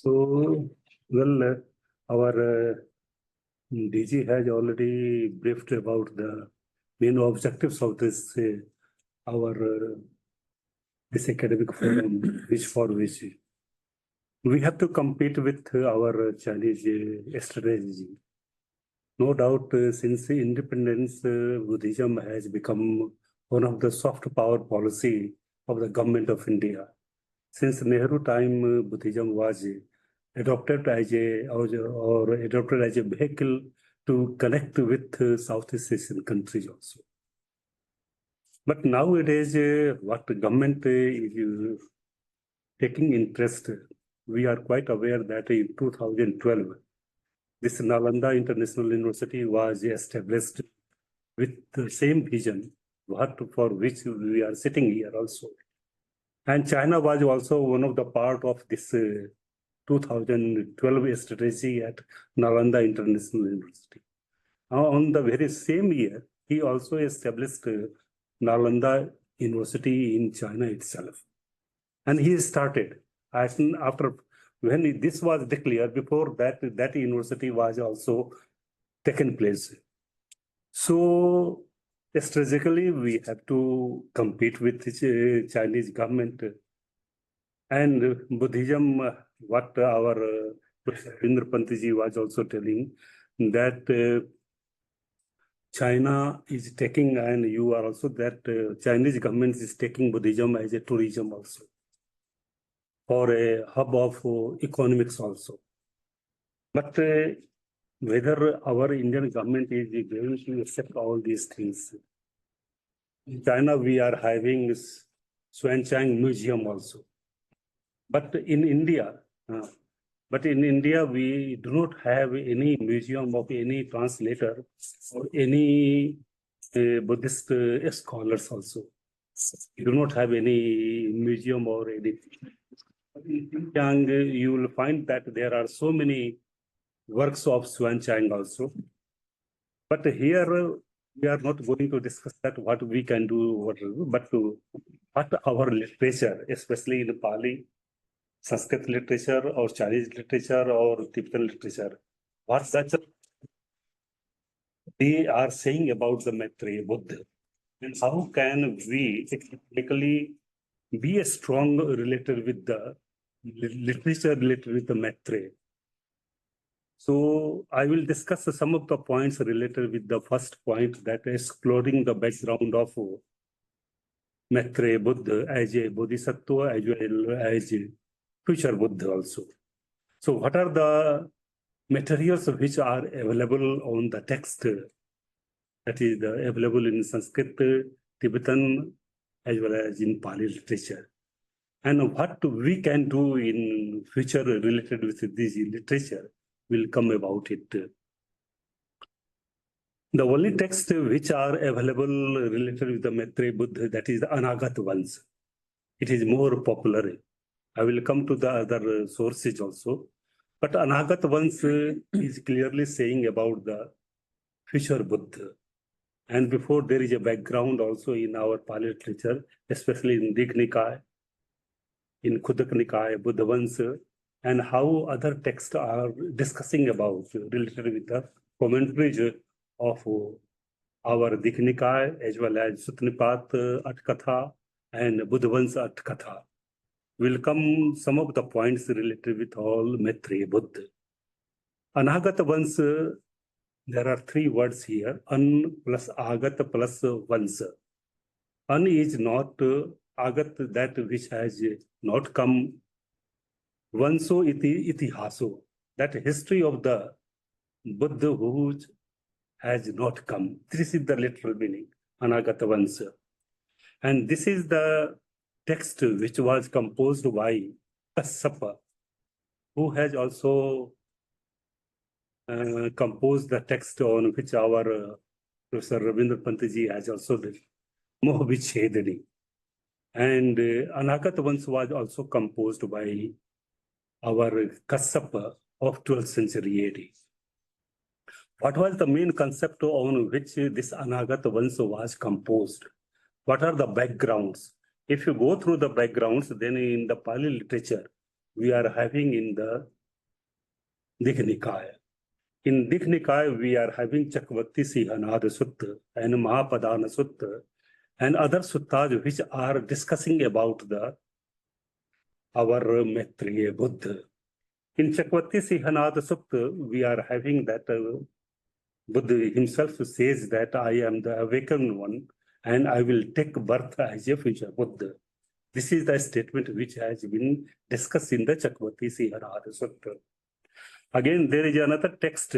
So, well, our DG has already briefed about the main objectives of this this academic forum, which we have to compete with our Chinese strategy. No doubt, since independence, Buddhism has become one of the soft power policy of the government of India. Since Nehru time, Buddhism was adopted as a vehicle to connect with Southeast Asian countries also. But nowadays, what the government is taking interest, we are quite aware that in 2012, this Nalanda International University was established with the same vision, for which we are sitting here also. And China was also one of the part of this 2012 strategy at Nalanda International University. On the very same year, he also established Nalanda University in China itself. And he started, after when this was declared, before that, that university was also taken place. So strategically, we have to compete with the Chinese government. And Buddhism, what our Meṇḍakapañha was also telling, that China is taking, and you are also, that Chinese government is taking Buddhism as a tourism also, or a hub of economics also. But whether our Indian government is going to accept all these things. In China, we are having this Xuanzang Museum also. But in India, we do not have any museum of any translator or any Buddhist scholars also. We do not have any museum or anything. In Xinjiang, you will find that there are so many works of Xuanzang also. But here, we are not going to discuss that, what we can do, but what our literature, especially in Pali, Sanskrit literature, or Chinese literature, or Tibetan literature, what they are saying about the Maitreya Buddha, and how can we technically be a strong related with the literature related with the Maitreya. So I will discuss some of the points related with the first point, that exploring the background of Maitreya Buddha as a Bodhisattva as well as a future Buddha also. So what are the materials which are available on the text, that is available in Sanskrit, Tibetan, as well as in Pali literature? And what we can do in future related with this literature will come about it. The only text which are available related with the Maitreya Buddha, that is the Anagata ones. It is more popular. I will come to the other sources also. But Anagata ones is clearly saying about the future Buddha. And before, there is a background also in our Pali literature, especially in Dīgha-Nikāya, in Khuddaka-Nikāya, Buddha ones, and how other texts are discussing about related with the commentaries of our Dīgha-Nikāya, as well as Sutta Atkatha and Buddhavansa Atkatha. Will come some of the points related with all Maitreya Buddha. Anagata ones, there are three words here, an plus agata plus vansa. An is not agat, that which has not come. Vanso iti itihaso, that history of the Buddha who has not come. This is the literal meaning, Anagata vansa. And this is the text which was composed by Kassapa, who has also composed the text on which our Professor Meṇḍakapañha has also done, Mohavichedani. And Anagata once was also composed by our Kassapa of 12th century AD. What was the main concept on which this Anagata once was composed? What are the backgrounds? If you go through the backgrounds, then in the Pali literature, we are having in the Dīgha-Nikāya. In Dīgha-Nikāya, we are having Chakravarti Sihanada Sutta and Mahapadana Sutta and other suttas which are discussing about our Maitreya Buddha. In Chakravarti Sihanada Sutta, we are having that Buddha himself says that I am the awakened one and I will take birth as a future Buddha. This is the statement which has been discussed in the Chakravarti Sihanada Sutta. Again, there is another text.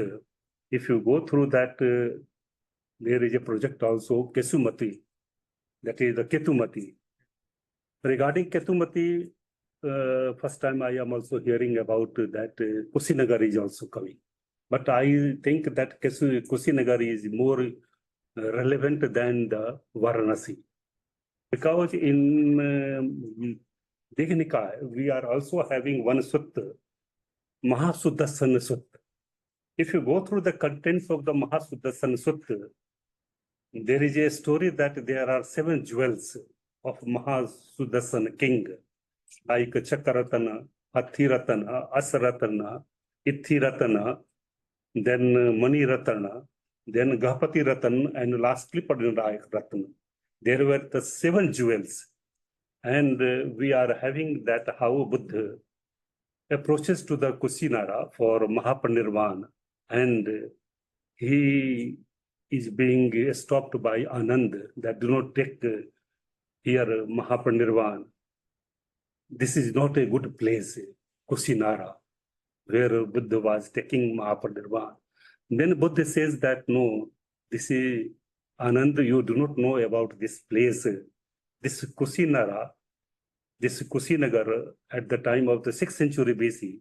If you go through that, there is a project also, Kesumati, that is the Ketumati. Regarding Ketumati, first time I am also hearing about that Kusinagar is also coming. But I think that Kusinagar is more relevant than the Varanasi. Because in Dīgha-Nikāya, we are also having one sutta, Mahasudassana Sutta. If you go through the contents of the Mahasudassana Sutta, there is a story that there are 7 jewels of Mahasudassana king, like Chakaratana, Hathiratana, Asaratana, Ithiratana, then Mani Ratana, then Gahapati Ratan, and lastly Padinayak Ratana. There were the 7 jewels. And we are having that how Buddha approaches to the Kusinara for Mahapanirvana, and he is being stopped by Anand that do not take here Mahapanirvana. This is not a good place, Kusinara, where Buddha was taking Mahapanirvana. Then Buddha says that no, this is Anand, you do not know about this place. This Kusinara, this Kusinagar at the time of the 6th century BC,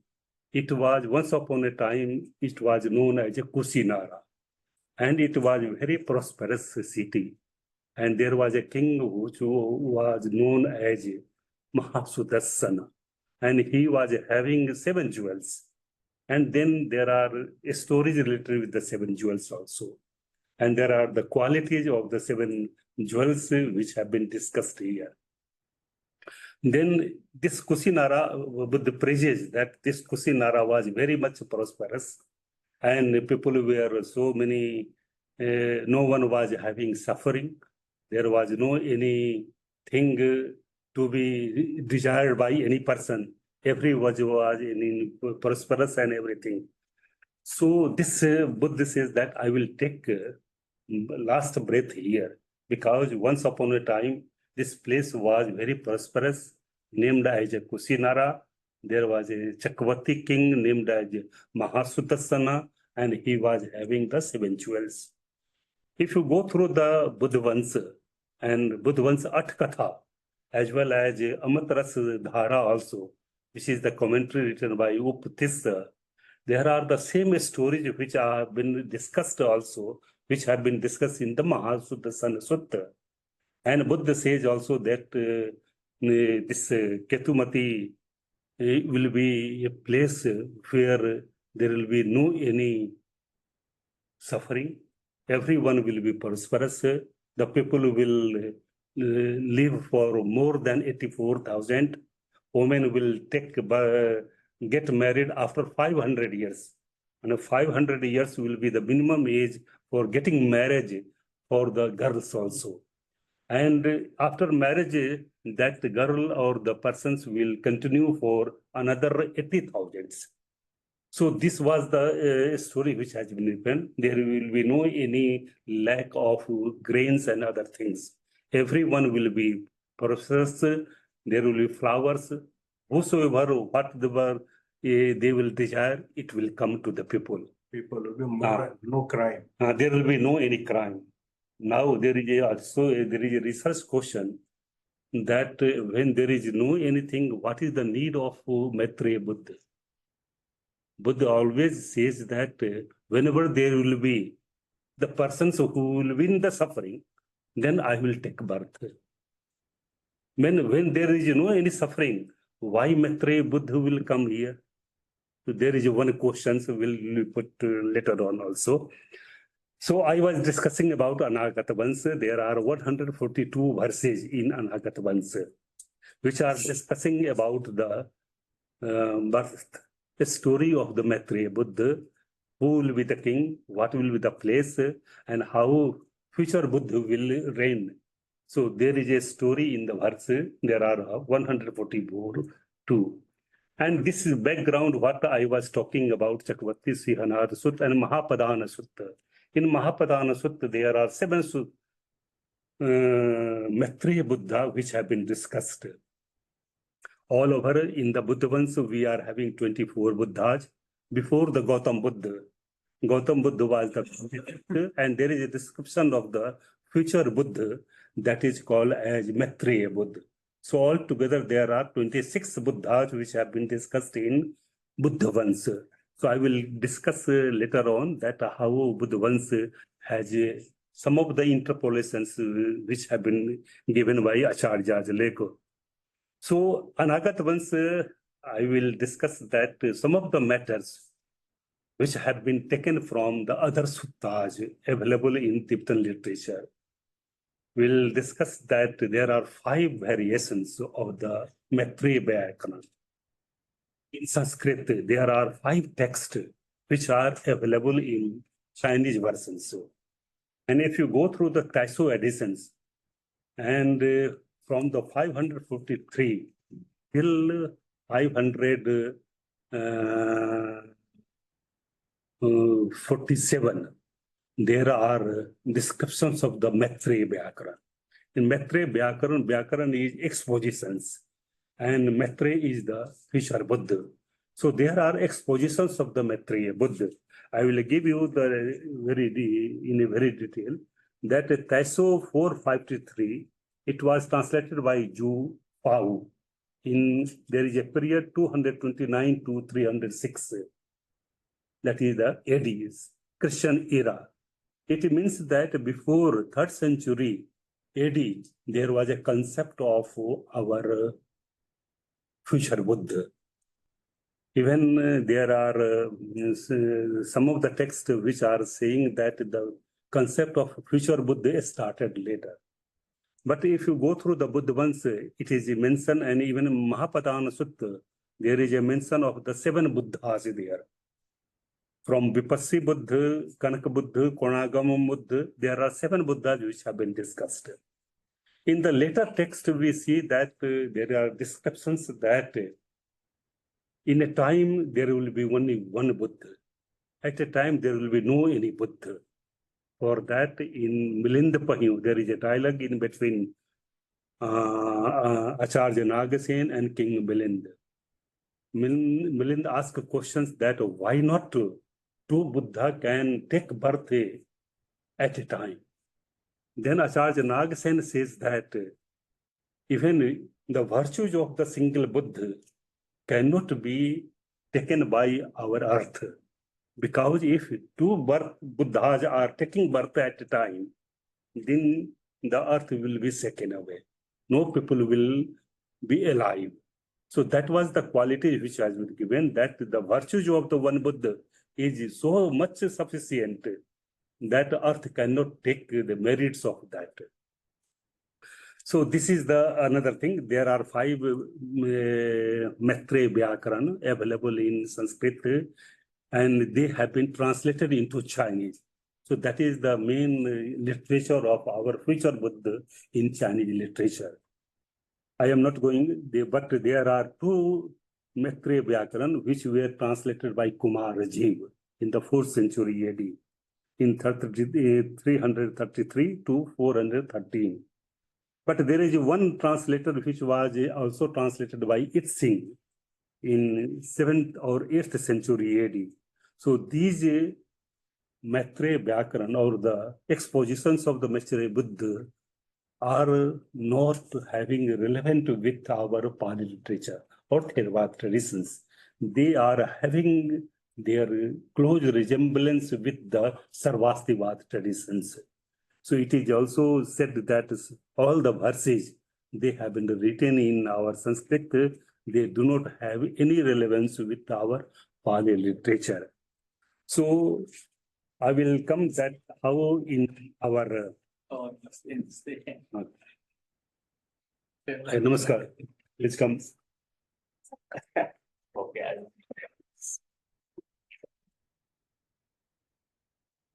it was once upon a time, it was known as a Kusinara. And it was a very prosperous city. And there was a king who was known as Mahasudassana. And he was having 7 jewels. And then there are stories related with the 7 jewels also. And there are the qualities of the 7 jewels which have been discussed here. Then this Kusinara, Buddha praises that this Kusinara was very much prosperous and people were so many, no one was having suffering. There was no anything to be desired by any person. Everyone was in prosperous and everything. So this Buddha says that I will take last breath here because once upon a time, this place was very prosperous, named as a Kusinara. There was a Chakravarti king named as Mahasudassana, and he was having the 7 jewels. If you go through the Buddha Vansa and Buddha Vansa Atkatha, as well as Amatras Dhara also, which is the commentary written by Upatissa, there are the same stories which have been discussed also, which have been discussed in the Mahasudassana Sutta. And Buddha says also that this Ketumati will be a place where there will be no any suffering. Everyone will be prosperous. The people will live for more than 84,000. Women will get married after 500 years. And 500 years will be the minimum age for getting marriage for the girls also. And after marriage, that girl or the persons will continue for another 80,000. So this was the story which has been written. There will be no any lack of grains and other things. Everyone will be prosperous. There will be flowers. Whosoever, whatever they will desire, it will come to the people. People will be no crime. There will be no any crime. Now there is also a research question that when there is no anything, what is the need of Maitreya Buddha? Buddha always says that whenever there will be the persons who will win the suffering, then I will take birth. When there is no any suffering, why Maitreya Buddha will come here? So there is one question, so we'll put later on also. So I was discussing about Nāgasena. There are 142 verses in Nāgasena, which are discussing about the birth, the story of the Maitreya Buddha, who will be the king, what will be the place, and how future Buddha will reign. So there is a story in the verse. There are 144 too. And this is background what I was talking about, Chakravarti Sihanad Sutta and Mahapadana Sutta. In Mahapadana Sutta, there are 7 Maitreya Buddha which have been discussed. All over in the Buddhavans, we are having 24 Buddhas. Before the Gautam Buddha was the and there is a description of the future Buddha that is called as Maitreya Buddha. So altogether there are 26 Buddhas which have been discussed in Buddhavans. So I will discuss later on that how Buddhavans has some of the interpolations which have been given by Acharyas Leko. So Anāgatavans, I will discuss that some of the matters which have been taken from the other suttas available in Tibetan literature. We'll discuss that there are 5 variations of the Maitreya Vyakana. In Sanskrit, there are 5 texts which are available in Chinese versions. And if you go through the Taiso editions, and from the 553 till 547, there are descriptions of the Maitreya Vyakara. In Maitreya Vyakaran is expositions, and Maitreya is the future Buddha. So there are expositions of the Maitreya Buddha. I will give you the in a very detail that Taiso 453, it was translated by Zhu Pao. There is a period 229 to 306. That is the AD, Christian era. It means that before 3rd century AD, there was a concept of our future Buddha. Even there are some of the texts which are saying that the concept of future Buddha started later. But if you go through the Buddhavans, it is mentioned, and even in Mahapadana Sutta, there is a mention of the 7 Buddhas there. From Vipassi Buddha, Kanaka Buddha, Konagama Buddha, there are 7 Buddhas which have been discussed. In the later text, we see that there are descriptions that in a time there will be only one Buddha. At a time there will be no any Buddha. For that, in Milindapañha, there is a dialogue in between Acharya Nāgasena and King Milinda. Milinda asks questions that why not 2 Buddha can take birth at a time. Then Acharya Nāgasena says that even the virtues of the single Buddha cannot be taken by our earth. Because if 2 Buddhas are taking birth at a time, then the earth will be taken away. No people will be alive. So that was the quality which has been given, that the virtues of the one Buddha is so much sufficient that earth cannot take the merits of that. So this is the another thing. There are 5 Maitreya Vyakaran available in Sanskrit, and they have been translated into Chinese. So that is the main literature of our future Buddha in Chinese literature. I am not going there, but there are 2 Maitreya Vyakaran which were translated by Kumar Rajiv in the 4th century AD, in 333 to 413. But there is one translator which was also translated by Itsing in 7th or 8th century AD. So these Maitreya Vyakaran, or the expositions of the Maitreya Buddha, are not having relevant with our Pāli literature or Theravada traditions. They are having their close resemblance with the Sarvastivada traditions. So it is also said that all the verses, they have been written in our Sanskrit, they do not have any relevance with our Pāli literature. So I will come that how in our Namaskar. Please come. Okay.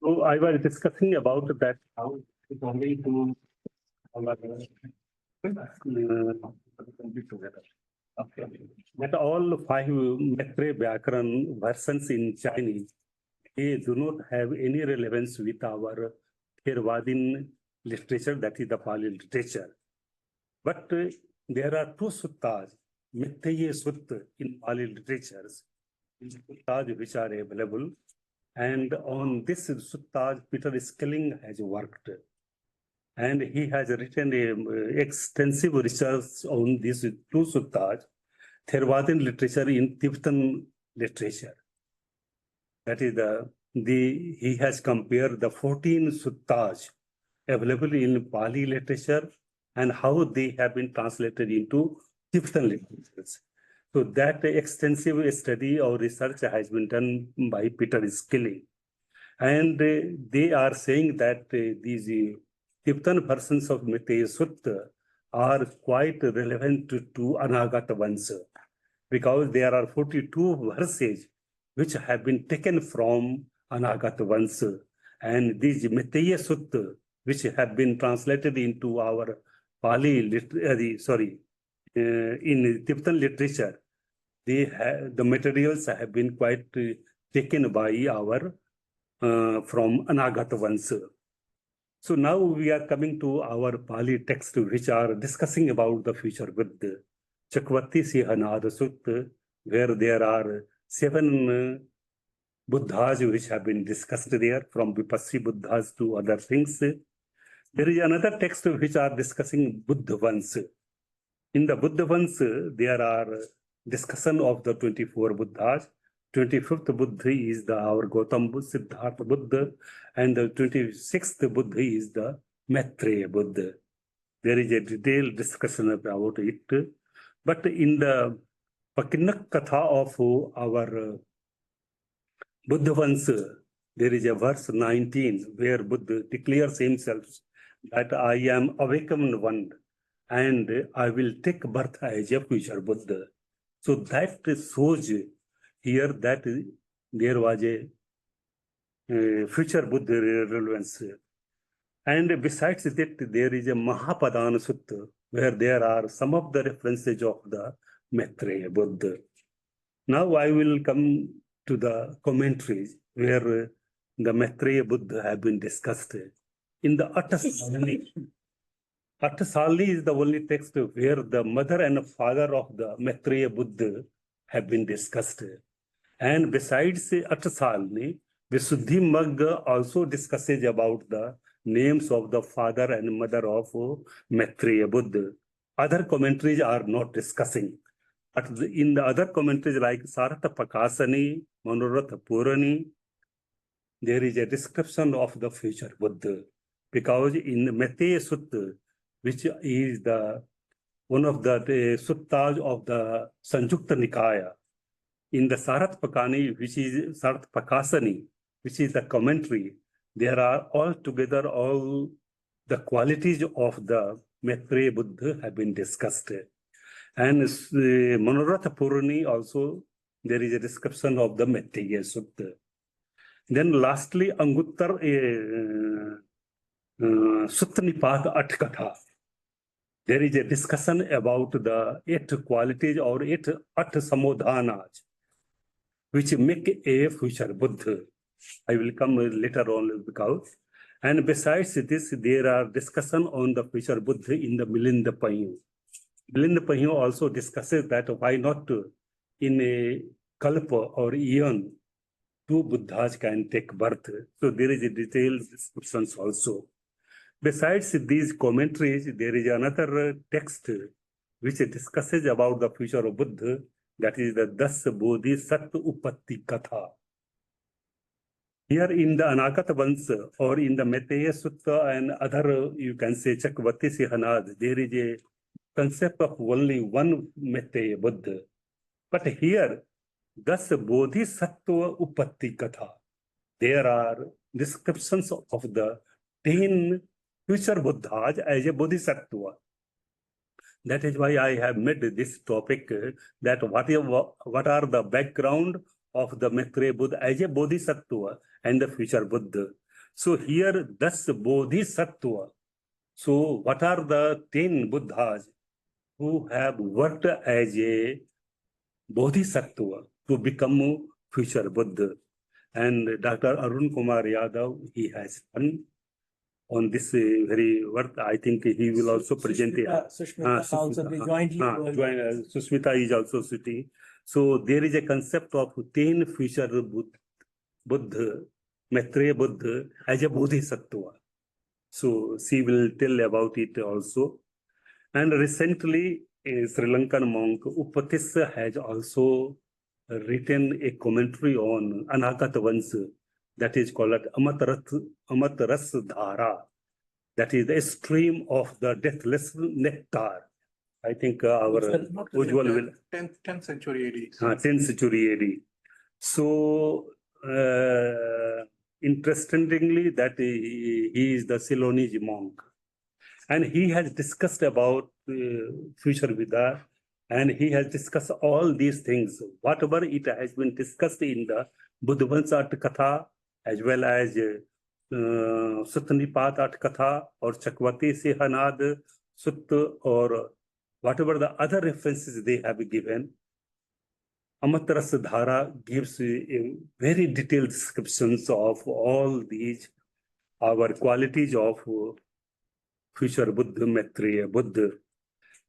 So I was discussing about that how it's only to okay. That all five Maitreya Vyakaran versions in Chinese, they do not have any relevance with our Theravadin literature, that is the Pali literature. But there are two suttas, Maitreya Sutta in Pali literatures, suttas which are available. And on this suttas, Peter Skilling has worked. And he has written extensive research on these two suttas, Theravadin literature in Tibetan literature. That is he has compared the 14 suttas available in Pali literature and how they have been translated into Tibetan literatures. So that extensive study or research has been done by Peter Skilling. And they are saying that these Tibetan versions of Maitreya Sutta are quite relevant to Anāgatapañha, because there are 42 verses which have been taken from Anāgatapañha. And these Maitreya Sutta, which have been translated into our Pali, in Tibetan literature, the materials have been quite taken by our from Anāgatapañha. So now we are coming to our Pali text, which are discussing about the future Buddha. Chakravarti Sihanada Sutta, where there are 7 Buddhas which have been discussed there, from Vipassī Buddhas to other things. There is another text which are discussing Buddha Vansa. In the Buddha Vansa, there are discussion of the 24 Buddhas. 25th Buddha is our Gautam Buddha, Siddhartha Buddha, and the 26th Buddha is the Maitreya Buddha. There is a detailed discussion about it. But in the Pakinak Katha of our Buddha Vansa, there is a verse 19 where Buddha declares himself that I am awakened one and I will take birth as a future Buddha. So that shows here that there was a future Buddha relevance. And besides that, there is a Mahapadana Sutta, where there are some of the references of the Maitreya Buddha. Now I will come to the commentaries where the Maitreya Buddha have been discussed. In the Attasalini, Attasalini is the only text where the mother and father of the Maitreya Buddha have been discussed. And besides Attasalini, Visuddhimagga also discusses about the names of the father and mother of Maitreya Buddha. Other commentaries are not discussing. But in the other commentaries like Sarata Pakasani, Manoratha Purani, there is a description of the future Buddha. Because in the Maitreya Sutta, which is one of the suttas of the Dīgha-Nikāya, in the Sarat Pakani, which is Sarat Pakasani, which is the commentary, there are altogether all the qualities of the Maitreya Buddha have been discussed. And Manoratha Purani also, there is a description of the Maitreya Sutta. Then lastly, Anguttar Sutta-Nipāta Atkatha. There is a discussion about the 8 qualities or 8 Samodhanas, which make a future Buddha. I will come later on because. And besides this, there are discussion on the future Buddha in the Milindapañha. Milindapañha also discusses that why not in a kalpa or eon, 2 Buddhas can take birth. So there is a detailed descriptions also. Besides these commentaries, there is another text which discusses about the future of Buddha, that is the Das Bodhisattva Upatti Katha. Here in the Anāgatapañha or in the Maitreya Sutta and other, you can say Chakravarti Sihanad, there is a concept of only one Maitreya Buddha. But here, Das Bodhisattva Upatti Katha, there are descriptions of the 10 future Buddhas as a Bodhisattva. That is why I have made this topic that what are the background of the Maitreya Buddha as a Bodhisattva and the future Buddha. So here, thus Bodhisattva. So what are the 10 Buddhas who have worked as a Bodhisattva to become future Buddha? And Dr. Arun Kumar Yadav, he has done on this very work. I think he will also present it. Sushmita also be jointly. Sushmita is also sitting. So there is a concept of 10 future Buddha, Maitreya Buddha as a Bodhisattva. So she will tell about it also. And recently, a Sri Lankan monk, Upatissa, has also written a commentary on Anagata that is called Amatras Dhara. That is the stream of the deathless nectar. I think our Ujjwal will. 10th century AD. 10th century AD. So, interestingly, that he is the Ceylonese monk. And he has discussed about future Buddha, and he has discussed all these things. Whatever it has been discussed in the Buddhavansa Katha, as well as Sutta Katha or Chakwati Sehanad Sutta, or whatever the other references they have given, Amatras Dhara gives a very detailed descriptions of all these, our qualities of future Buddha, Maitreya Buddha.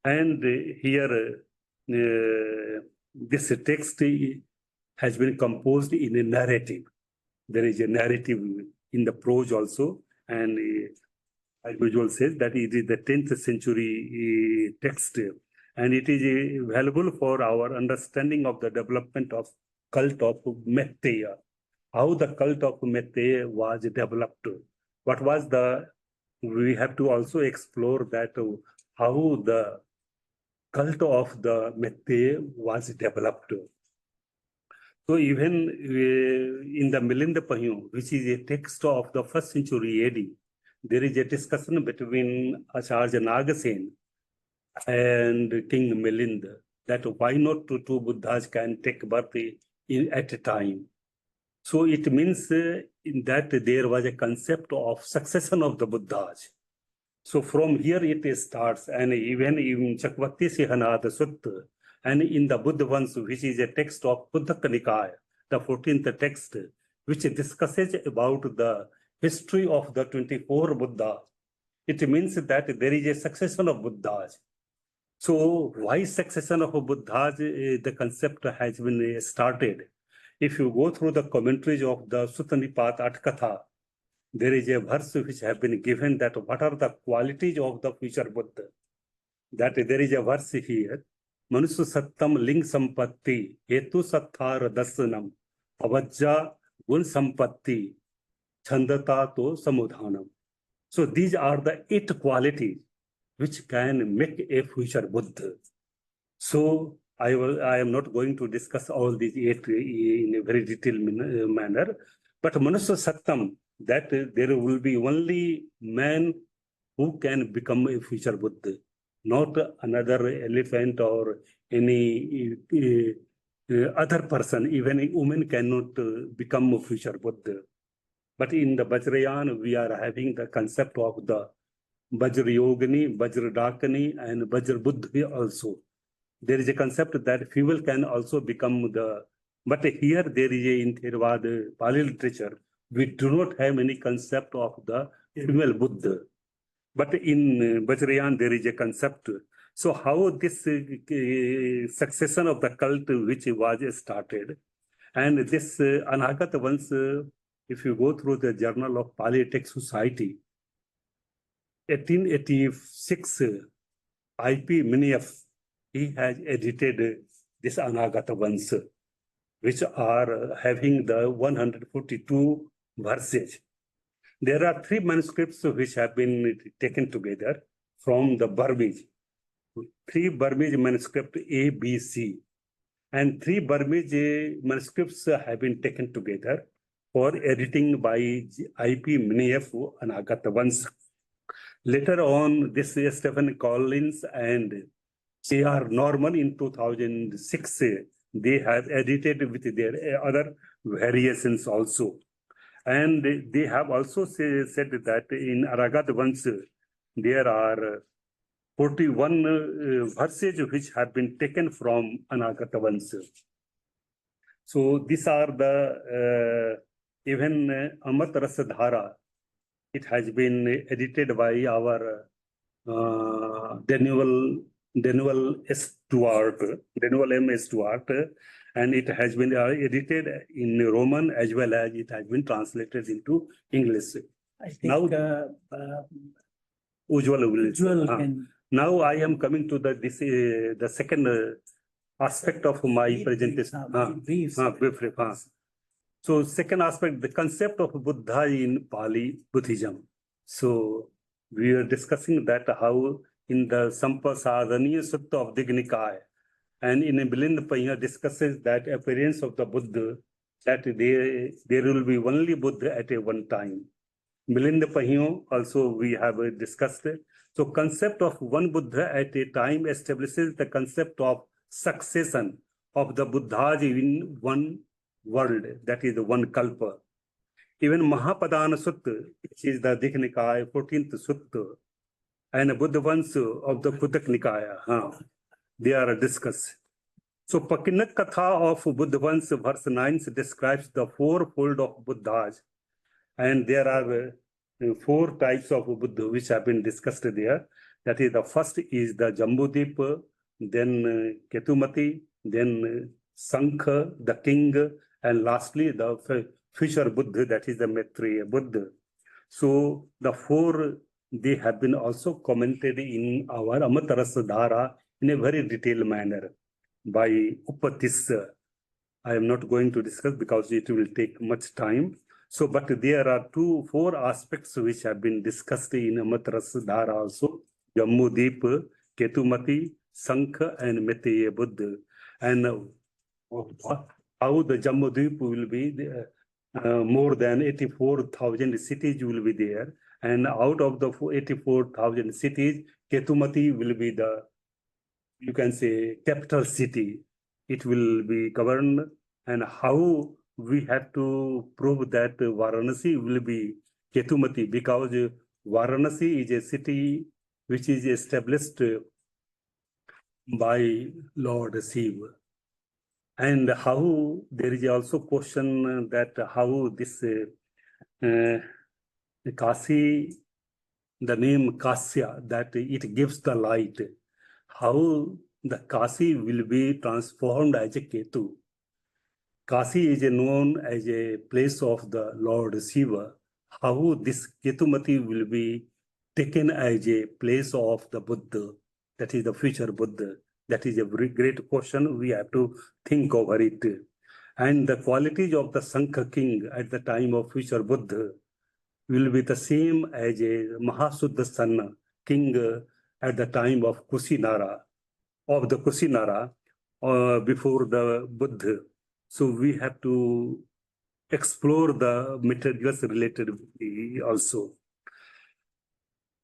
And here, this text has been composed in a narrative. There is a narrative in the prose also, and as usual says that it is the 10th century text, and it is valuable for our understanding of the development of cult of Maitreya, how the cult of Maitreya was developed. What was we have to also explore that how the cult of the Maitreya was developed. So even in the Milindapañha, which is a text of the 1st century AD, there is a discussion between Acharya Nāgasena and King Milinda that why not two Buddhas can take birth at a time. So it means that there was a concept of succession of the Buddhas. So from here it starts, and even in Chakwati Sehanada Sutta, and in the Buddhavansa, which is a text of Dīgha-Nikāya, the 14th text, which discusses about the history of the 24 Buddhas. It means that there is a succession of Buddhas. So why succession of Buddhas, the concept has been started. If you go through the commentaries of the Sutta Katha, there is a verse which has been given that what are the qualities of the future Buddha. That there is a verse here. Manusya Sattam Ling Sampatti, Hetu Satthar Dasanam, Avajja Gun Sampatti, Chandata To Samudhanam. So these are the 8 qualities which can make a future Buddha. So I am not going to discuss all these 8 in a very detailed manner, but Manusya Sattam, that there will be only man who can become a future Buddha, not another elephant or any other person. Even a woman cannot become a future Buddha. But in the Vajrayana, we are having the concept of the Vajrayogini, Vajradakani, and Vajrabuddha also. There is a concept that female can also become but here there is in Theravada Pali literature, we do not have any concept of the female Buddha. But in Vajrayana, there is a concept. So how this succession of the cult which was started, and this Anagata once, if you go through the Journal of Pali Text Society, 1886, I.P. Miniyaf, he has edited this Anagata once, which are having the 142 verses. There are 3 manuscripts which have been taken together from the Burmese. 3 Burmese manuscripts A, B, C, and 3 Burmese manuscripts have been taken together for editing by I.P. Miniyaf Anagata once. Later on, this Stephen Collins and A.R. Norman in 2006, they have edited with their other variations also. And they have also said that in Arahant Buddhas, there are 41 verses which have been taken from Anagata Buddhas. So these are the even Amat Rasadhara. It has been edited by our Daniel M. Stewart, and it has been edited in Roman as well as it has been translated into English. I think Now, Ujjwal will. Ujjwal can. Now I am coming to the second aspect of my presentation. Brief. So second aspect, the concept of Buddha in Pāli Buddhism. So we are discussing that how in the Sampasādanīya Sutta of Dīgha-Nikāya and in Milindapañha discusses that appearance of the Buddha, that there will be only Buddha at a one time. Milindapañha also we have discussed it. So concept of one Buddha at a time establishes the concept of succession of the Buddhas in one world, that is the one kalpa. Even Mahapadana Sutta, which is the Dīgha-Nikāya 14th Sutta, and Buddhavansa of the Dīgha-Nikāya, they are discussed. So Pakinak Katha of Buddhavansa verse 9 describes the fourfold of Buddhas, and there are 4 types of Buddha which have been discussed there. That is, the first is the Jambudvipa, then Ketumati, then Sankha, the king, and lastly the future Buddha, that is the Maitreya Buddha. So the 4, they have been also commented in our Amatarasa in a very detailed manner by Upatissa. I am not going to discuss because it will take much time. So, but there are 4 aspects which have been discussed in Amatarasa also: Jambudvipa, Ketumati, Sankha, and Maitreya Buddha. And how the Jambudvipa will be more than 84,000 cities will be there. And out of the 84,000 cities, Ketumati will be the, you can say, capital city. It will be governed, and how we have to prove that Varanasi will be Ketumati, because Varanasi is a city which is established by Lord Shiva. And how there is also question that how this Kasi, the name Kasya, that it gives the light, how the Kasi will be transformed as a Ketu. Kasi is known as a place of the Lord Shiva. How this Ketumati will be taken as a place of the Buddha, that is the future Buddha. That is a very great question. We have to think over it. And the qualities of the Sankha king at the time of future Buddha will be the same as a Mahasuddhasana king at the time of Kusinara, before the Buddha. So we have to explore the materials related also.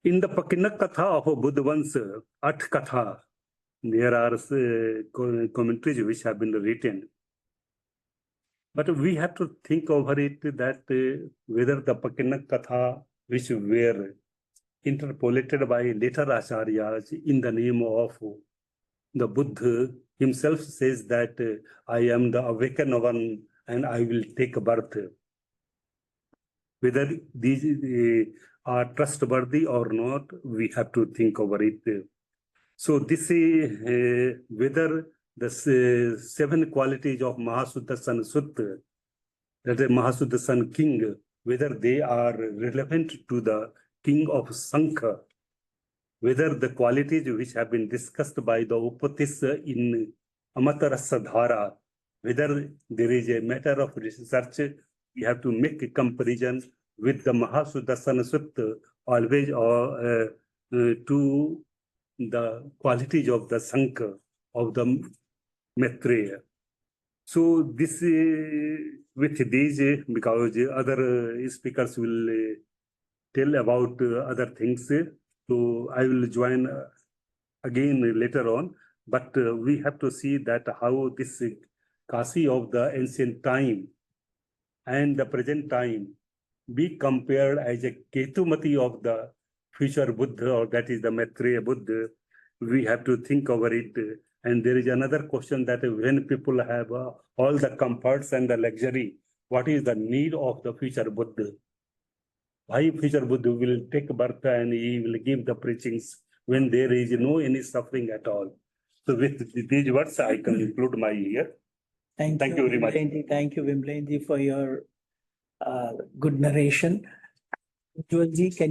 In the Pakinak Katha of Buddhavansa, At Katha, there are commentaries which have been written. But we have to think over it that whether the Pakinak Katha, which were interpolated by later Acharyas in the name of the Buddha himself, says that I am the awakened one and I will take birth. Whether these are trustworthy or not, we have to think over it. So this is whether the 7 qualities of Mahasuddhasana Sutta, that is Mahasuddhasana king, whether they are relevant to the king of Sankha, whether the qualities which have been discussed by the Upatissa in Amatarasadhara, whether there is a matter of research, we have to make a comparison with the Mahasuddhasana Sutta, always to the qualities of the Sankha, of the Maitreya. So this with these, because other speakers will tell about other things, so I will join again later on. But we have to see that how this Kasi of the ancient time and the present time be compared as a Ketumati of the future Buddha, or that is the Maitreya Buddha. We have to think over it. And there is another question that when people have all the comforts and the luxury, what is the need of the future Buddha? Why future Buddha will take birth and he will give the preachings when there is no any suffering at all? So with these words, I conclude my year. Thank you very much. Thank you, Vimlainji, for your good narration. Ujjwalji, can you